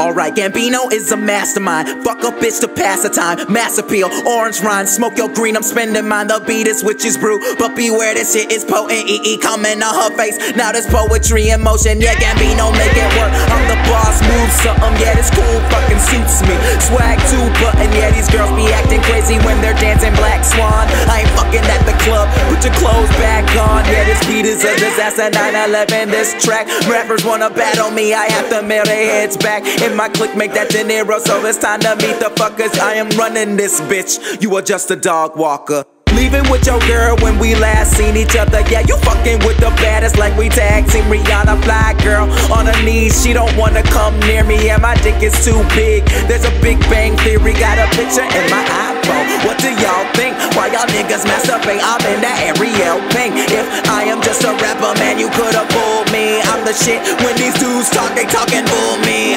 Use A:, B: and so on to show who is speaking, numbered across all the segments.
A: alright. Gambino is a mastermind. Fuck a bitch to pass the time. Mass appeal, orange rind, smoke your green, I'm spending mine. The beat is witch's brew, but beware, this shit is potent. EE coming on her face. Now there's poetry in motion. Yeah, Gambino make it work. I'm the boss, move something. Yeah, this cool fucking suits me. Swag 2-button. Yeah, these girls be acting crazy when they're dancing Black Swan. I ain't fucking at the club. Put your clothes back on. Yeah, this beat is a disaster. 9/11, this track. Rappers wanna battle me, I have to mail their heads back. In my clique, make that De Niro, so it's time to meet the fuckers. I am running this bitch. You are just a dog walker. Leaving with your girl when we last seen each other. Yeah, you fucking with the baddest like we tag team. Rihanna, fly girl on her knees. She don't wanna come near me. Yeah, my dick is too big. There's a Big Bang Theory. Got a picture in my iPhone. What do y'all think? Why y'all niggas masturbate? I'm in that Ariel Pink. If I am just a rapper, man, you could've fooled me. I'm the shit. When these dudes talk, they talking bull me.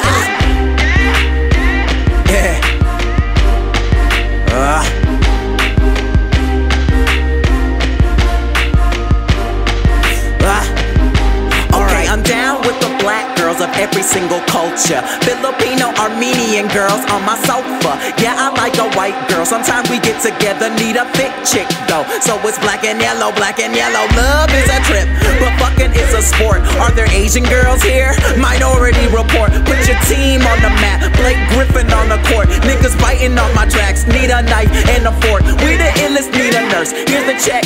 A: Yeah. Okay, I'm down with the black girls of every single culture. Filipino, Armenian girls on my sofa. Yeah, I like a white girl. Sometimes we get together, need a thick chick though. So it's black and yellow, black and yellow. Love is a trip, but fucking is a sport. Are there Asian girls here? Minority Report. Put your team on the map. Blake Griffin on the court. Niggas biting off my tracks. Need a knife and a fork. We the illest, need a nurse. Here's the check.